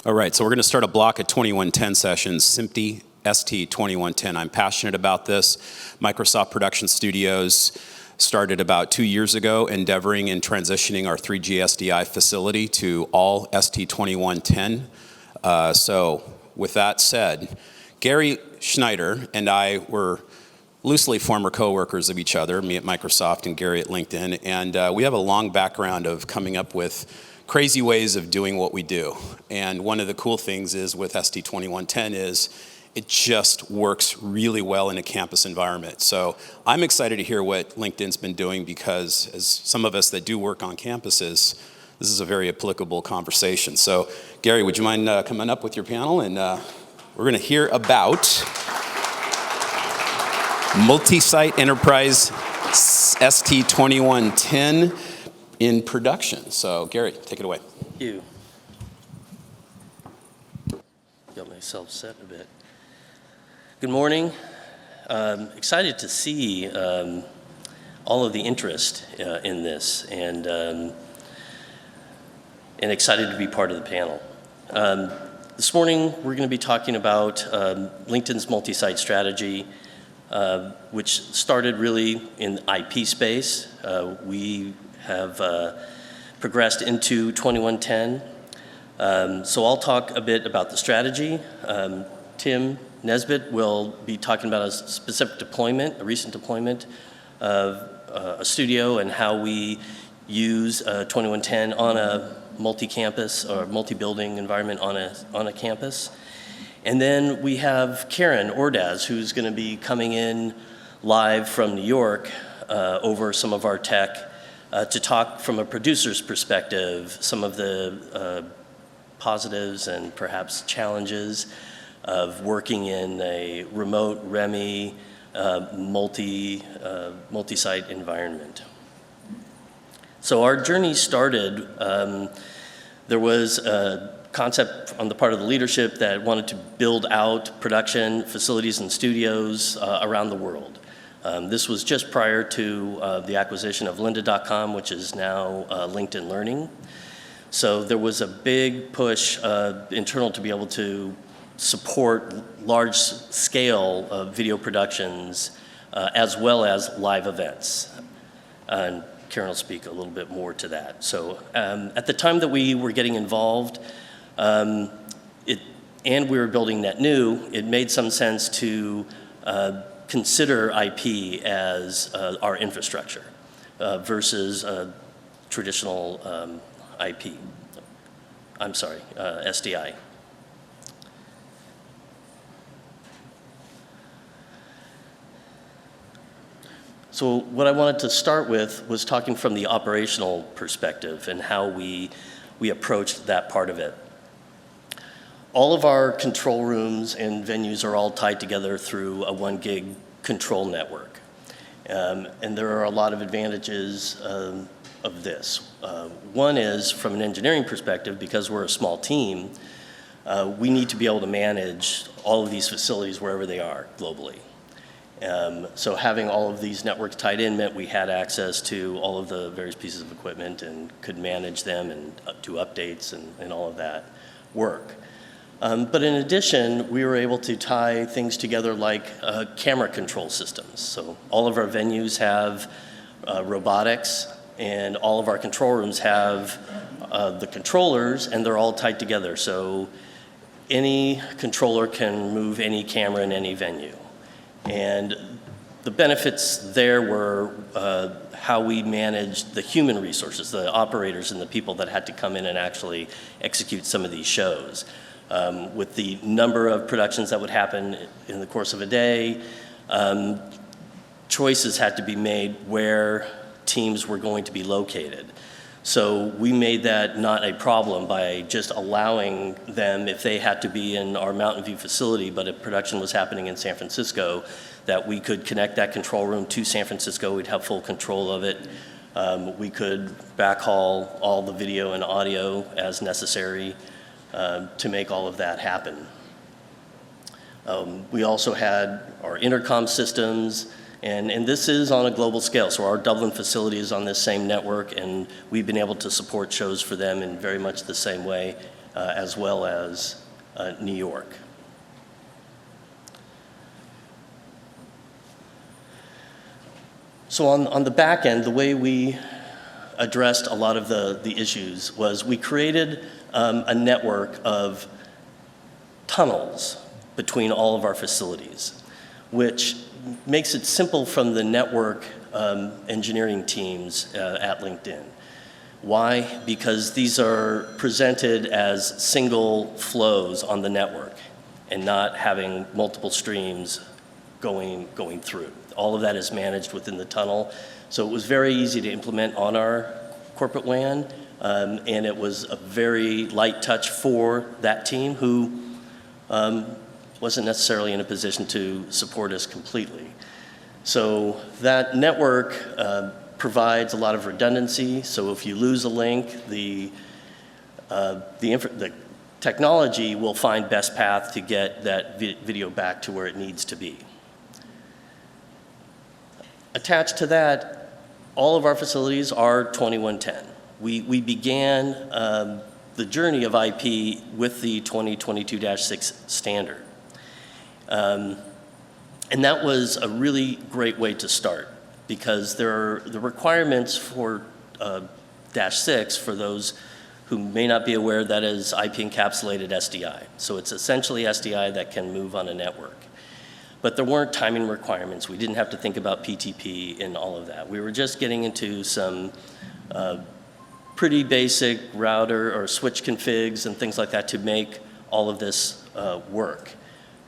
All right, so we're going to start a block of 2110 sessions, SMPTE ST 2110. I'm passionate about this. Microsoft Production Studios started about 2 years ago, endeavoring in transitioning our 3G SDI facility to all ST 2110. So with that said, Gary Schneider and I were loosely former co-workers of each other, me at Microsoft and Gary at LinkedIn, and we have a long background of coming up with crazy ways of doing what we do. And one of the cool things is with ST 2110 is it just works really well in a campus environment. So I'm excited to hear what LinkedIn's been doing because as some of us that do work on campuses, this is a very applicable conversation. So Gary, would you mind coming up with your panel? And we're gonna hear about Multisite Enterprise ST 2110 in production. So Gary, take it away. Thank you. Got myself set a bit. Good morning. Excited to see all of the interest in this and excited to be part of the panel. This morning we're going to be talking about LinkedIn's multi-site strategy, which started really in the IP space. We have progressed into 2110. So I'll talk a bit about the strategy. Tim Nesbitt will be talking about a specific deployment, a recent deployment of a studio and how we use 2110 on a multi-campus or multi-building environment on a campus. And then we have Karen Ordaz, who's going to be coming in live from New York over some of our tech to talk from a producer's perspective, some of the positives and perhaps challenges of working in a remote REMI multi-site environment. So our journey started, there was a concept on the part of the leadership that wanted to build out production facilities and studios around the world. This was just prior to the acquisition of lynda.com, which is now LinkedIn Learning. So there was a big push internal to be able to support large scale video productions as well as live events. And Karen will speak a little bit more to that. So at the time that we were getting involved and we were building net new, it made some sense to consider IP as our infrastructure versus traditional IP. I'm sorry, SDI. So what I wanted to start with was talking from the operational perspective and how we approached that part of it. All of our control rooms and venues are all tied together through a 1 gig control network. And there are a lot of advantages of this. One is from an engineering perspective, because we're a small team, we need to be able to manage all of these facilities wherever they are globally. So having all of these networks tied in meant we had access to all of the various pieces of equipment and could manage them and do updates and all of that work. But in addition, we were able to tie things together like camera control systems. So all of our venues have robotics, and all of our control rooms have the controllers, and they're all tied together. So any controller can move any camera in any venue. And the benefits there were how we managed the human resources, the operators and the people that had to come in and actually execute some of these shows. With the number of productions that would happen in the course of a day, choices had to be made where teams were going to be located. So we made that not a problem by just allowing them, if they had to be in our Mountain View facility, but if production was happening in San Francisco, that we could connect that control room to San Francisco. We'd have full control of it. We could backhaul all the video and audio as necessary to make all of that happen. We also had our intercom systems, and this is on a global scale. So our Dublin facility is on this same network, and we've been able to support shows for them in very much the same way as well as New York. So on the back end, the way we addressed a lot of the issues was we created a network of tunnels between all of our facilities, which makes it simple from the network engineering teams at LinkedIn. Why? Because these are presented as single flows on the network and not having multiple streams going through. All of that is managed within the tunnel. So it was very easy to implement on our corporate WAN, and it was a very light touch for that team who wasn't necessarily in a position to support us completely. So that network provides a lot of redundancy. So if you lose a link, the technology will find best path to get that video back to where it needs to be. Attached to that, all of our facilities are 2110. We began the journey of IP with the 2022-6 standard. And that was a really great way to start because there are the requirements for -6 for those who may not be aware, that is IP encapsulated SDI. So it's essentially SDI that can move on a network. But there weren't timing requirements. We didn't have to think about PTP and all of that. We were just getting into some pretty basic router or switch configs and things like that to make all of this work.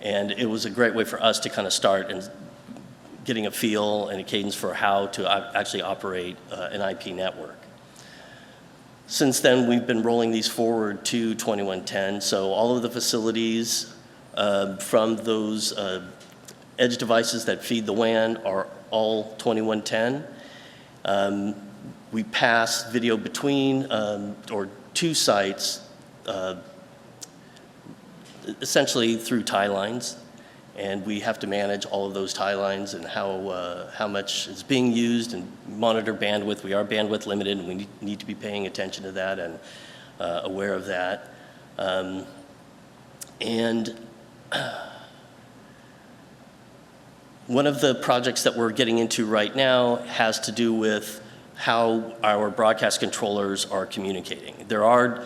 And it was a great way for us to kind of start and getting a feel and a cadence for how to actually operate an IP network. Since then, we've been rolling these forward to 2110. So all of the facilities from those edge devices that feed the WAN are all 2110. We pass video between or two sites essentially through tie lines, and we have to manage all of those tie lines and how much is being used and monitor bandwidth. We are bandwidth limited, and we need to be paying attention to that and aware of that. One of the projects that we're getting into right now has to do with how our broadcast controllers are communicating. There are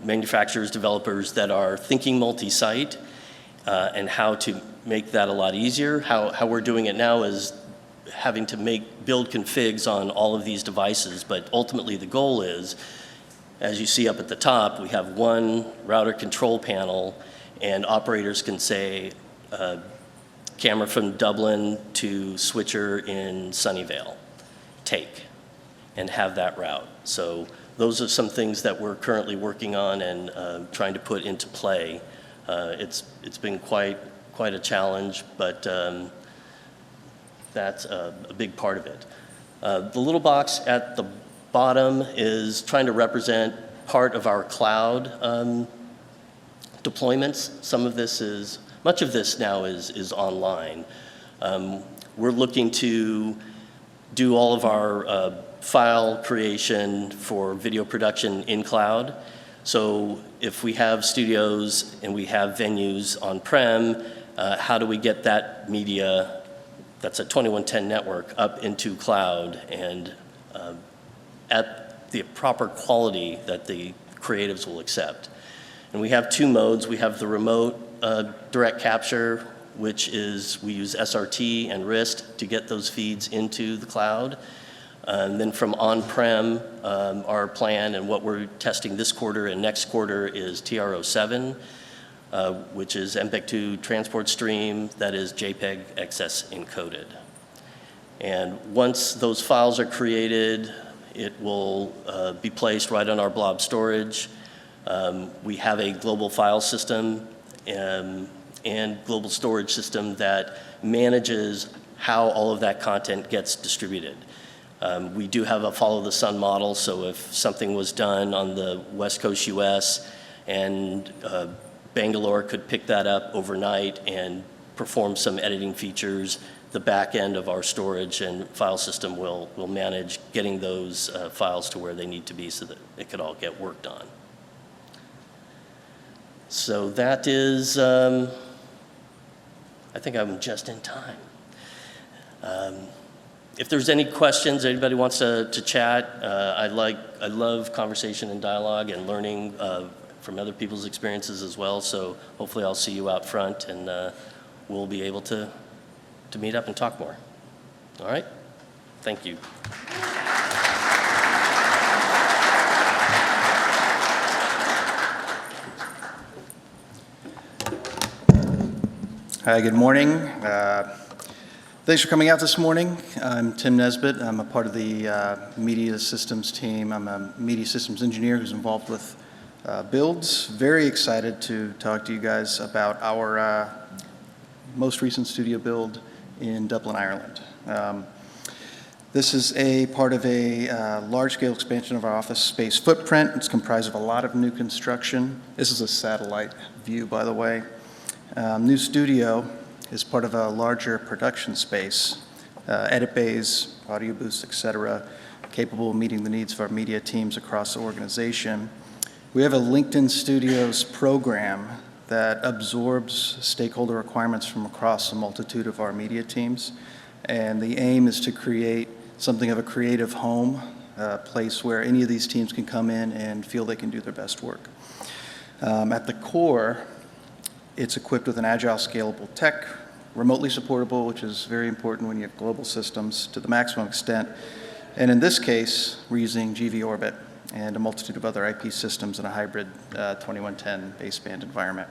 manufacturers, developers that are thinking multi-site and how to make that a lot easier. How we're doing it now is having to build configs on all of these devices, but ultimately the goal is, as you see up at the top, we have one router control panel, and operators can say, camera from Dublin to switcher in Sunnyvale, take, and have that route. So those are some things that we're currently working on and trying to put into play. It's been quite a challenge, but that's a big part of it. The little box at the bottom is trying to represent part of our cloud deployments. Much of this now is online. We're looking to do all of our file creation for video production in cloud. So if we have studios and we have venues on-prem, how do we get that media that's a 2110 network up into cloud and at the proper quality that the creatives will accept? And we have two modes. We have the remote direct capture, which is we use SRT and RIST to get those feeds into the cloud. And then from on-prem, our plan and what we're testing this quarter and next quarter is TR07, which is MPEG-2 transport stream that is JPEG XS encoded. And once those files are created, it will be placed right on our blob storage. We have a global file system and global storage system that manages how all of that content gets distributed. We do have a follow the sun model, so if something was done on the West Coast US and Bangalore could pick that up overnight and perform some editing features, the back end of our storage and file system will manage getting those files to where they need to be so that it could all get worked on. So that is, I think I'm just in time. If there's any questions, anybody wants to chat, I love conversation and dialogue and learning from other people's experiences as well. So hopefully I'll see you out front and we'll be able to meet up and talk more. All right? Thank you. Hi, good morning. Thanks for coming out this morning. I'm Tim Nesbitt. I'm a part of the media systems team. I'm a media systems engineer who's involved with builds. Very excited to talk to you guys about our most recent studio build in Dublin, Ireland. This is a part of a large-scale expansion of our office space footprint. It's comprised of a lot of new construction. This is a satellite view, by the way. New studio is part of a larger production space, edit bays, audio booths, et cetera, capable of meeting the needs of our media teams across the organization. We have a LinkedIn Studios program that absorbs stakeholder requirements from across a multitude of our media teams. And the aim is to create something of a creative home, a place where any of these teams can come in and feel they can do their best work. At the core, it's equipped with an agile, scalable tech, remotely supportable, which is very important when you have global systems to the maximum extent. And in this case, we're using GV Orbit and a multitude of other IP systems in a hybrid 2110 baseband environment.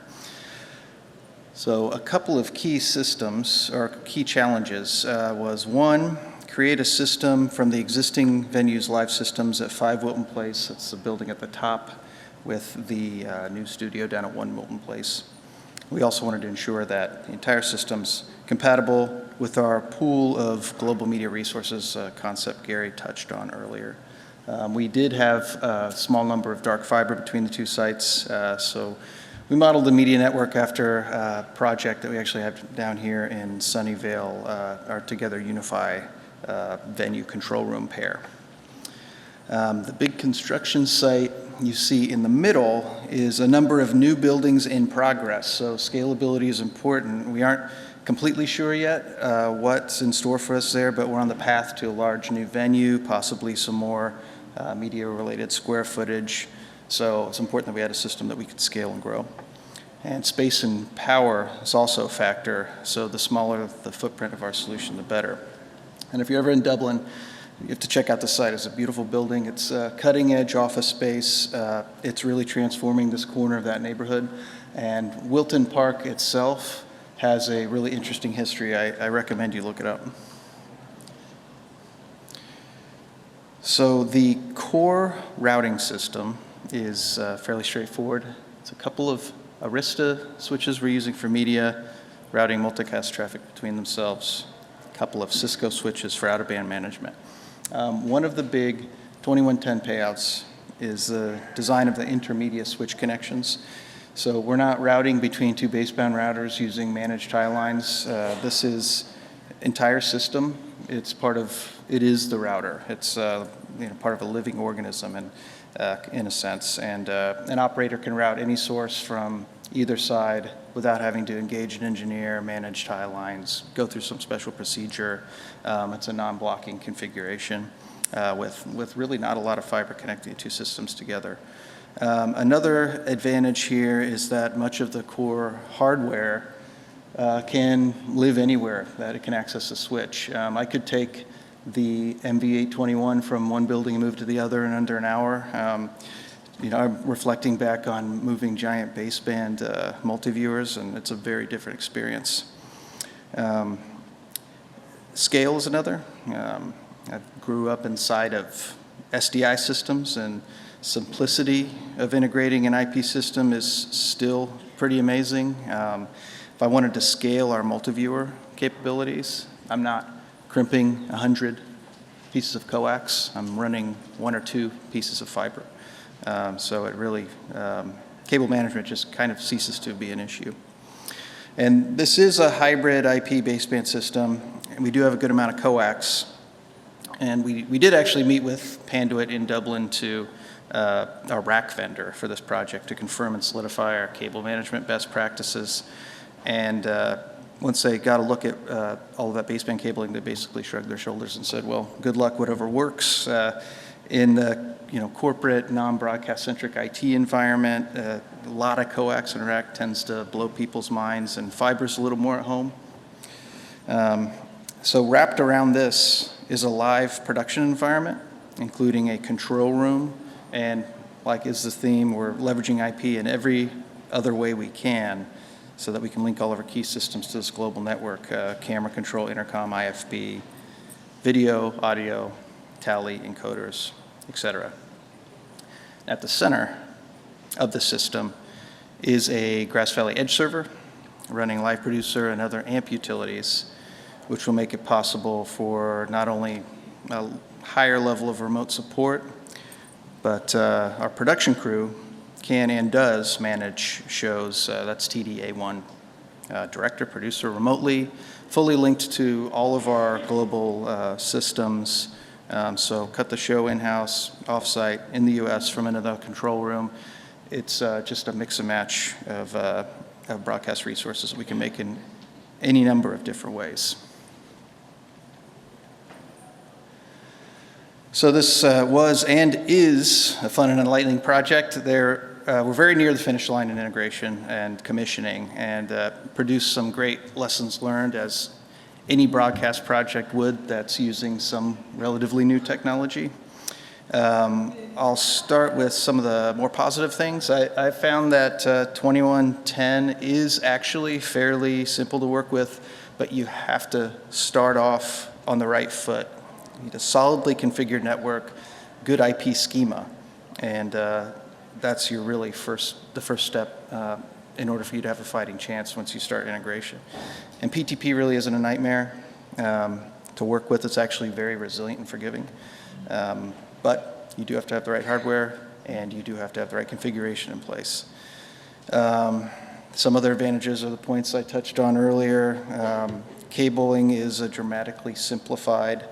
So a couple of key systems, or key challenges, was one, create a system from the existing venue's live systems at 5 Wilton Place. That's the building at the top with the new studio down at 1 Wilton Place. We also wanted to ensure that the entire system's compatible with our pool of global media resources concept Gary touched on earlier. We did have a small number of dark fiber between the two sites, so we modeled the media network after a project that we actually have down here in Sunnyvale, our Together Unify venue control room pair. The big construction site you see in the middle is a number of new buildings in progress, so scalability is important. We aren't completely sure yet what's in store for us there, but we're on the path to a large new venue, possibly some more media-related square footage. So it's important that we had a system that we could scale and grow. And space and power is also a factor, so the smaller the footprint of our solution, the better. And if you're ever in Dublin, you have to check out the site. It's a beautiful building. It's a cutting-edge office space. It's really transforming this corner of that neighborhood. And Wilton Park itself has a really interesting history. I recommend you look it up. So the core routing system is fairly straightforward. It's a couple of Arista switches we're using for media, routing multicast traffic between themselves, a couple of Cisco switches for out-of-band management. One of the big 2110 payouts is the design of the intermediate switch connections. So we're not routing between two baseband routers using managed tie lines. This is entire system. It is the router. It's part of a living organism in a sense. And an operator can route any source from either side without having to engage an engineer, manage tie lines, go through some special procedure. It's a non-blocking configuration with really not a lot of fiber connecting the two systems together. Another advantage here is that much of the core hardware can live anywhere that it can access a switch. I could take the MV821 from one building and move to the other in under an hour. I'm reflecting back on moving giant baseband multi-viewers, and it's a very different experience. Scale is another. I grew up inside of SDI systems, and simplicity of integrating an IP system is still pretty amazing. If I wanted to scale our multi-viewer capabilities, I'm not crimping 100 pieces of coax. I'm running 1 or 2 pieces of fiber. So it really, cable management just kind of ceases to be an issue. And this is a hybrid IP baseband system, and we do have a good amount of coax. And we did actually meet with Panduit in Dublin to our rack vendor for this project to confirm and solidify our cable management best practices. And once they got a look at all of that baseband cabling, they basically shrugged their shoulders and said, well, good luck, whatever works. In the corporate, non-broadcast centric IT environment, a lot of coax and rack tends to blow people's minds, and fiber's a little more at home. So wrapped around this is a live production environment, including a control room, and like is the theme, we're leveraging IP in every other way we can so that we can link all of our key systems to this global network, camera control, intercom, IFB, video, audio, tally, encoders, etc. At the center of the system is a Grass Valley Edge server running Live Producer and other AMP utilities, which will make it possible for not only a higher level of remote support, but our production crew can and does manage shows. That's TDA1, director, producer, remotely, fully linked to all of our global systems. So cut the show in-house, off-site, in the US from another control room. It's just a mix and match of broadcast resources that we can make in any number of different ways. So this was and is a fun and enlightening project. We're very near the finish line in integration and commissioning, and produced some great lessons learned, as any broadcast project would that's using some relatively new technology. I'll start with some of the more positive things. I found that 2110 is actually fairly simple to work with, but you have to start off on the right foot. You need a solidly configured network, good IP schema, and that's your really the first step in order for you to have a fighting chance once you start integration. And PTP really isn't a nightmare to work with. It's actually very resilient and forgiving. But you do have to have the right hardware, and you do have to have the right configuration in place. Some other advantages are the points I touched on earlier. Cabling is dramatically simplified.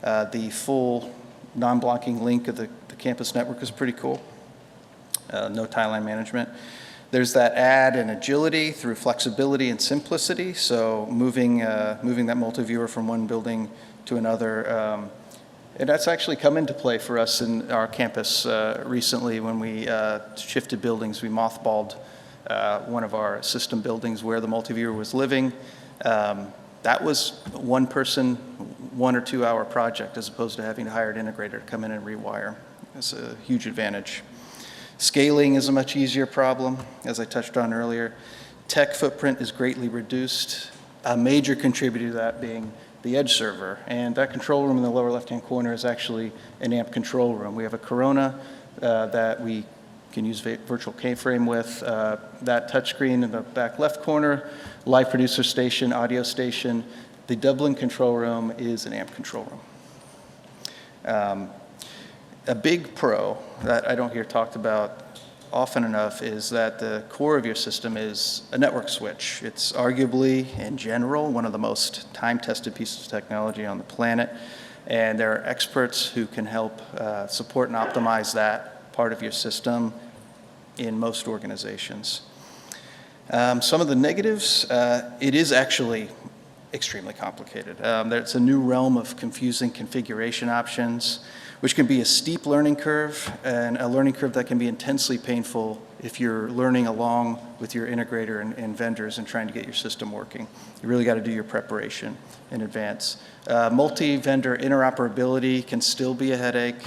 The full non-blocking link of the campus network is pretty cool. No tie line management. There's that add and agility through flexibility and simplicity. So moving that multi-viewer from one building to another. And that's actually come into play for us in our campus recently when we shifted buildings. We mothballed one of our system buildings where the multi-viewer was living. That was one person, 1 or 2 hour project, as opposed to having to hire an integrator to come in and rewire. It's a huge advantage. Scaling is a much easier problem, as I touched on earlier. Tech footprint is greatly reduced. A major contributor to that being the edge server. And that control room in the lower left-hand corner is actually an AMP control room. We have a Corona that we can use virtual K-frame with. That touchscreen in the back left corner, Live Producer station, audio station. The Dublin control room is an AMP control room. A big pro that I don't hear talked about often enough is that the core of your system is a network switch. It's arguably, in general, one of the most time-tested pieces of technology on the planet, and there are experts who can help support and optimize that part of your system in most organizations. Some of the negatives, it is actually extremely complicated. There's a new realm of confusing configuration options, which can be a steep learning curve, and a learning curve that can be intensely painful if you're learning along with your integrator and vendors and trying to get your system working. You really got to do your preparation in advance. Multi-vendor interoperability can still be a headache.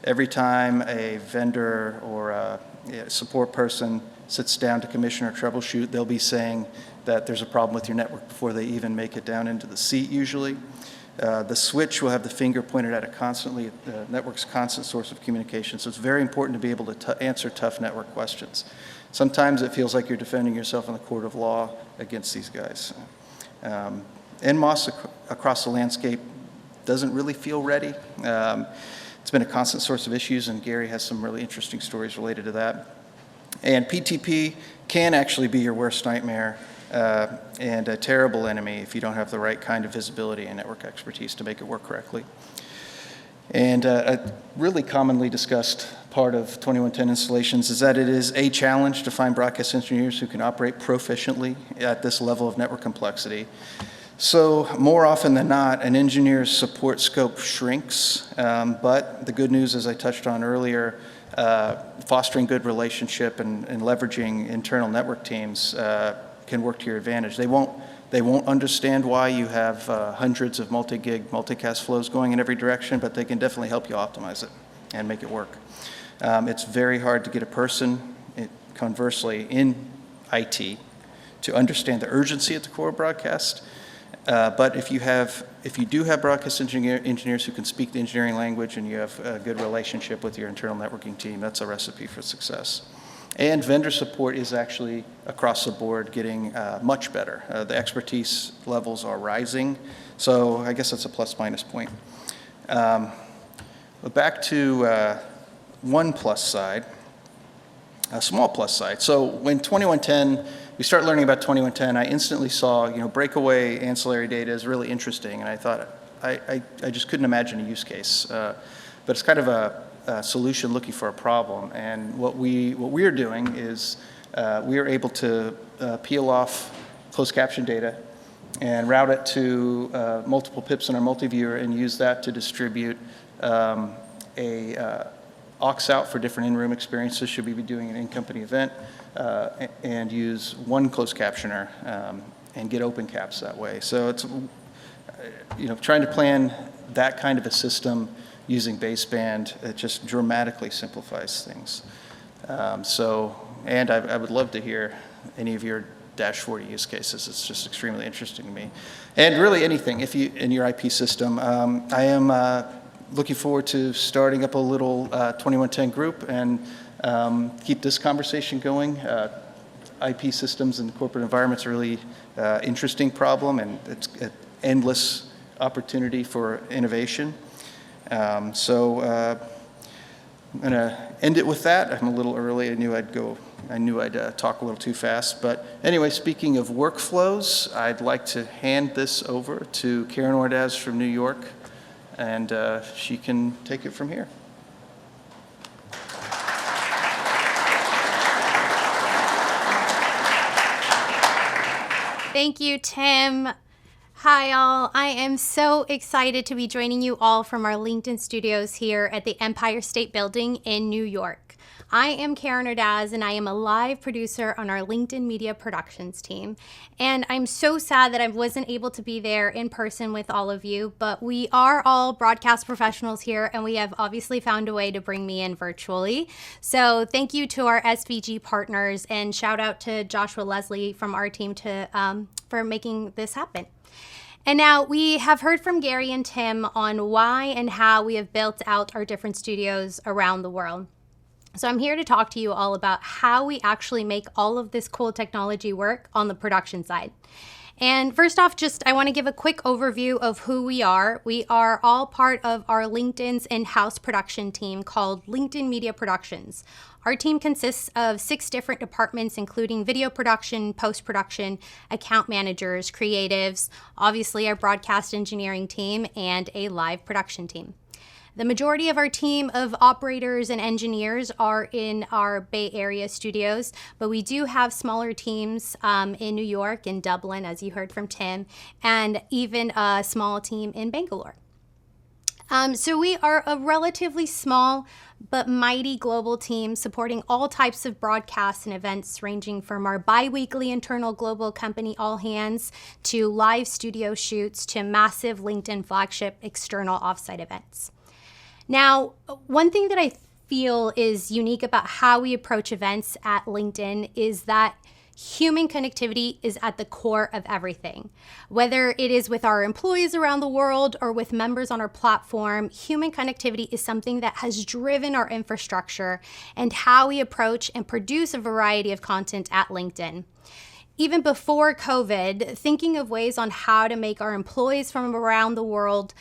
Every time a vendor or a support person sits down to commission or troubleshoot, they'll be saying that there's a problem with your network before they even make it down into the seat usually. The switch will have the finger pointed at it constantly, the network's constant source of communication. So it's very important to be able to answer tough network questions. Sometimes it feels like you're defending yourself in the court of law against these guys. NMOS across the landscape doesn't really feel ready. It's been a constant source of issues, and Gary has some really interesting stories related to that. And PTP can actually be your worst nightmare and a terrible enemy if you don't have the right kind of visibility and network expertise to make it work correctly. And a really commonly discussed part of 2110 installations is that it is a challenge to find broadcast engineers who can operate proficiently at this level of network complexity. So more often than not, an engineer's support scope shrinks, but the good news, as I touched on earlier, fostering good relationship and leveraging internal network teams can work to your advantage. They won't understand why you have hundreds of multi-gig multicast flows going in every direction, but they can definitely help you optimize it and make it work. It's very hard to get a person, conversely, in IT to understand the urgency at the core of broadcast. But if you do have broadcast engineers who can speak the engineering language and you have a good relationship with your internal networking team, that's a recipe for success. And vendor support is actually across the board getting much better. The expertise levels are rising, so I guess that's a plus-minus point. But back to one plus side, a small plus side. So when 2110, we start learning about 2110, I instantly saw, breakaway ancillary data is really interesting, and I thought, I just couldn't imagine a use case. But it's kind of a solution looking for a problem, and what we are doing is we are able to peel off closed caption data and route it to multiple PIPs in our multi-viewer and use that to distribute a aux out for different in-room experiences should we be doing an in-company event, and use one closed captioner and get open caps that way. So it's trying to plan that kind of a system using baseband, it just dramatically simplifies things. And I would love to hear any of your Dash 40 use cases. It's just extremely interesting to me. And really anything, if you in your IP system. I am looking forward to starting up a little 2110 group and keep this conversation going. IP systems in corporate environments are really interesting problem, and it's an endless opportunity for innovation. So I'm going to end it with that. I'm a little early. I knew I'd talk a little too fast. But anyway, speaking of workflows, I'd like to hand this over to Karen Ordaz from New York, and she can take it from here. Thank you, Tim. Hi, all. I am so excited to be joining you all from our LinkedIn studios here at the Empire State Building in New York. I am Karen Ordaz, and I am a live producer on our LinkedIn Media Productions team. And I'm so sad that I wasn't able to be there in person with all of you, but we are all broadcast professionals here, and we have obviously found a way to bring me in virtually. So thank you to our SVG partners, and shout out to Joshua Leslie from our team for making this happen. And now we have heard from Gary and Tim on why and how we have built out our different studios around the world. So I'm here to talk to you all about how we actually make all of this cool technology work on the production side. And first off, I want to give a quick overview of who we are. We are all part of our LinkedIn's in-house production team called LinkedIn Media Productions. Our team consists of 6 different departments, including video production, post-production, account managers, creatives, obviously our broadcast engineering team, and a live production team. The majority of our team of operators and engineers are in our Bay Area studios, but we do have smaller teams in New York and Dublin, as you heard from Tim, and even a small team in Bangalore. So we are a relatively small but mighty global team supporting all types of broadcasts and events, ranging from our bi-weekly internal global company all hands to live studio shoots to massive LinkedIn flagship external offsite events. Now, one thing that I feel is unique about how we approach events at LinkedIn is that human connectivity is at the core of everything. Whether it is with our employees around the world or with members on our platform, human connectivity is something that has driven our infrastructure and how we approach and produce a variety of content at LinkedIn. Even before COVID, thinking of ways on how to make our employees from around the world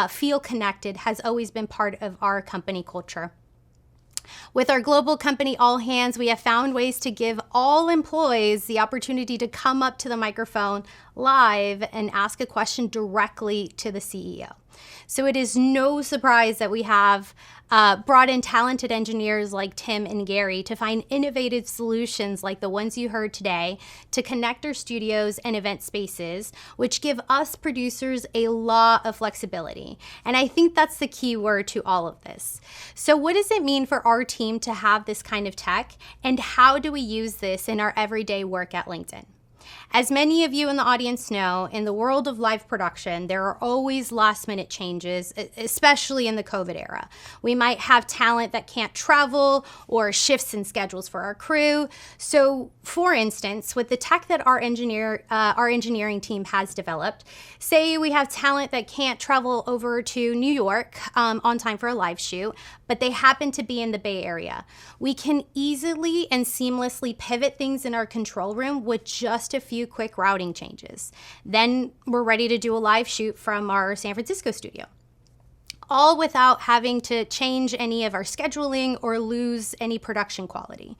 feel connected has always been part of our company culture. With our global company All Hands, we have found ways to give all employees the opportunity to come up to the microphone live and ask a question directly to the CEO. So it is no surprise that we have brought in talented engineers like Tim and Gary to find innovative solutions like the ones you heard today to connect our studios and event spaces, which give us producers a lot of flexibility. And I think that's the key word to all of this. So what does it mean for our team to have this kind of tech, and how do we use this in our everyday work at LinkedIn? As many of you in the audience know, in the world of live production, there are always last-minute changes, especially in the COVID era. We might have talent that can't travel or shifts in schedules for our crew. So, for instance, with the tech that our engineering team has developed, say we have talent that can't travel over to New York on time for a live shoot, but they happen to be in the Bay Area. We can easily and seamlessly pivot things in our control room with just a few quick routing changes. Then we're ready to do a live shoot from our San Francisco studio, all without having to change any of our scheduling or lose any production quality.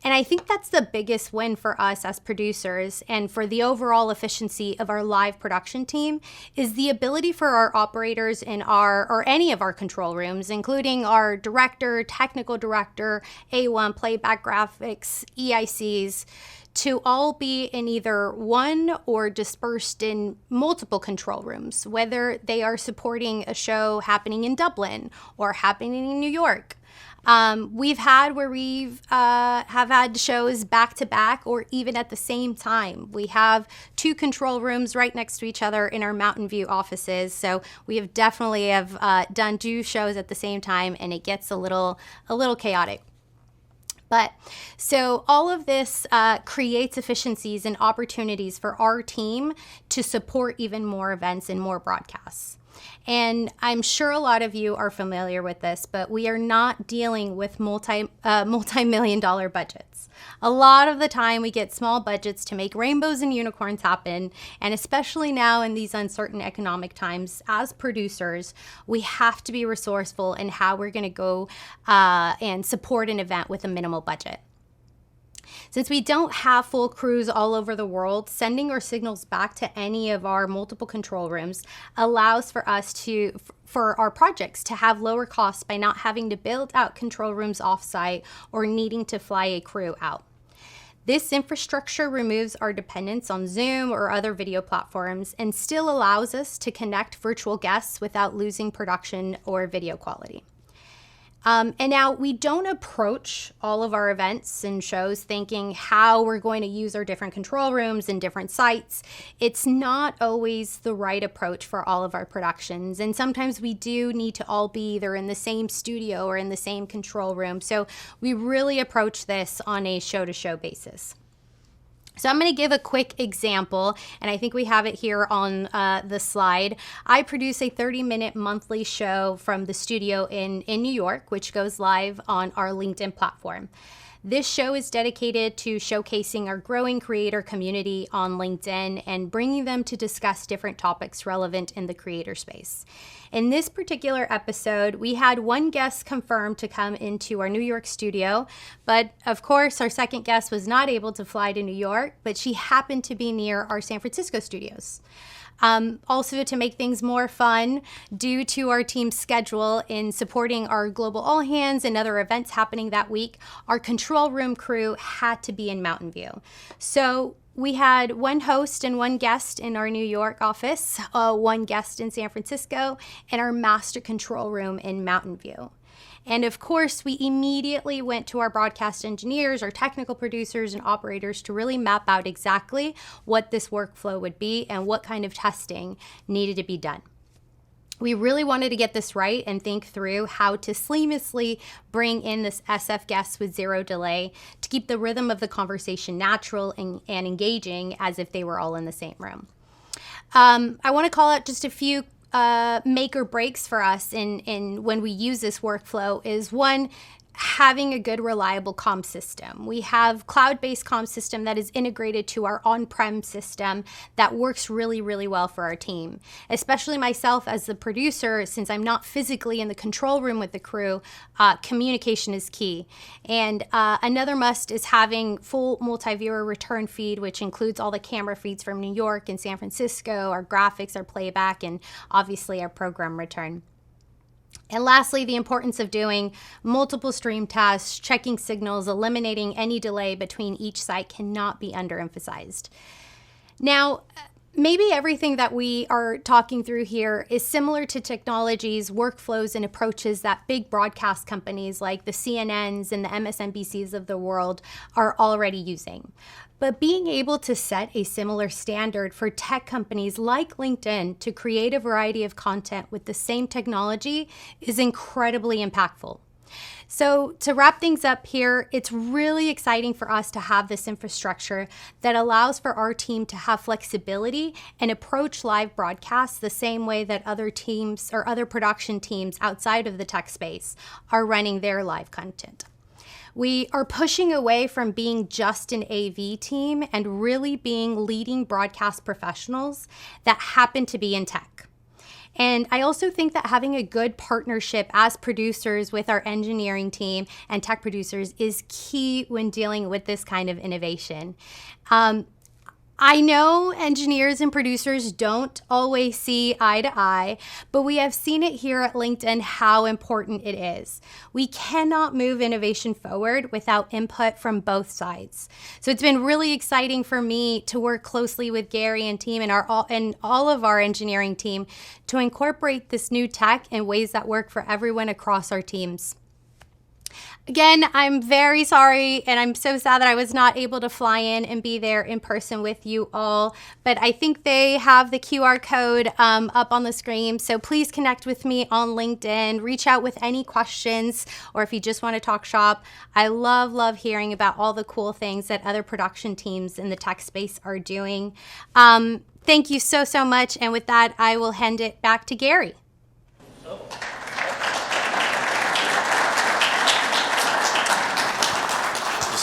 And I think that's the biggest win for us as producers and for the overall efficiency of our live production team is the ability for our operators in our, or any of our control rooms, including our director, technical director, A1, playback graphics, EICs, to all be in either one or dispersed in multiple control rooms, whether they are supporting a show happening in Dublin or happening in New York. We've had where have had shows back to back or even at the same time. We have two control rooms right next to each other in our Mountain View offices. So we have definitely done two shows at the same time, and it gets a little chaotic. But so all of this creates efficiencies and opportunities for our team to support even more events and more broadcasts. And I'm sure a lot of you are familiar with this, but we are not dealing with multi-million dollar budgets. A lot of the time we get small budgets to make rainbows and unicorns happen. And especially now in these uncertain economic times, as producers, we have to be resourceful in how we're going to go and support an event with a minimal budget. Since we don't have full crews all over the world, sending our signals back to any of our multiple control rooms allows for our projects to have lower costs by not having to build out control rooms offsite or needing to fly a crew out. This infrastructure removes our dependence on Zoom or other video platforms and still allows us to connect virtual guests without losing production or video quality. And now we don't approach all of our events and shows thinking how we're going to use our different control rooms and different sites. It's not always the right approach for all of our productions. And sometimes we do need to all be either in the same studio or in the same control room. So we really approach this on a show-to-show basis. So I'm going to give a quick example, and I think we have it here on the slide. I produce a 30-minute monthly show from the studio in New York, which goes live on our LinkedIn platform. This show is dedicated to showcasing our growing creator community on LinkedIn and bringing them to discuss different topics relevant in the creator space. In this particular episode, we had one guest confirmed to come into our New York studio, but of course, our second guest was not able to fly to New York, but she happened to be near our San Francisco studios. Also, to make things more fun, due to our team's schedule in supporting our global all hands and other events happening that week, our control room crew had to be in Mountain View. So we had one host and one guest in our New York office, one guest in San Francisco, and our master control room in Mountain View. And of course, we immediately went to our broadcast engineers, our technical producers, and operators to really map out exactly what this workflow would be and what kind of testing needed to be done. We really wanted to get this right and think through how to seamlessly bring in this SF guest with zero delay to keep the rhythm of the conversation natural and engaging as if they were all in the same room. I want to call out just a few make or breaks for us in when we use this workflow is one, having a good, reliable comm system. We have cloud-based comm system that is integrated to our on-prem system that works really, really well for our team. Especially myself as the producer, since I'm not physically in the control room with the crew, communication is key. And another must is having full multi-viewer return feed, which includes all the camera feeds from New York and San Francisco, our graphics, our playback, and obviously our program return. And lastly, the importance of doing multiple stream tests, checking signals, eliminating any delay between each site cannot be underemphasized. Now, maybe everything that we are talking through here is similar to technologies, workflows, and approaches that big broadcast companies like the CNNs and the MSNBCs of the world are already using. But being able to set a similar standard for tech companies like LinkedIn to create a variety of content with the same technology is incredibly impactful. So to wrap things up here, it's really exciting for us to have this infrastructure that allows for our team to have flexibility and approach live broadcasts the same way that other teams or other production teams outside of the tech space are running their live content. We are pushing away from being just an AV team and really being leading broadcast professionals that happen to be in tech. And I also think that having a good partnership as producers with our engineering team and tech producers is key when dealing with this kind of innovation. I know engineers and producers don't always see eye to eye, but we have seen it here at LinkedIn how important it is. We cannot move innovation forward without input from both sides. So it's been really exciting for me to work closely with Gary and team and all of our engineering team to incorporate this new tech in ways that work for everyone across our teams. Again, I'm very sorry, and I'm so sad that I was not able to fly in and be there in person with you all, but I think they have the QR code up on the screen, so please connect with me on LinkedIn, reach out with any questions, or if you just want to talk shop. I love hearing about all the cool things that other production teams in the tech space are doing. Thank you so much, and with that, I will hand it back to Gary.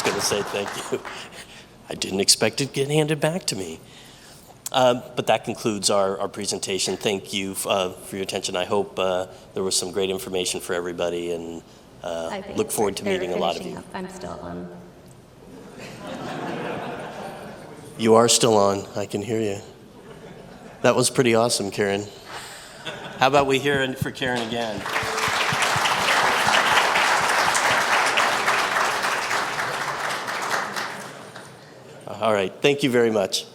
Going to say thank you. I didn't expect it to get handed back to me. But that concludes our presentation. Thank you for your attention. I hope there was some great information for everybody, and look forward to meeting a lot of you. I'm still on. You are still on. I can hear you. That was pretty awesome, Karen. How about we hear it for Karen again? All right. Thank you very much.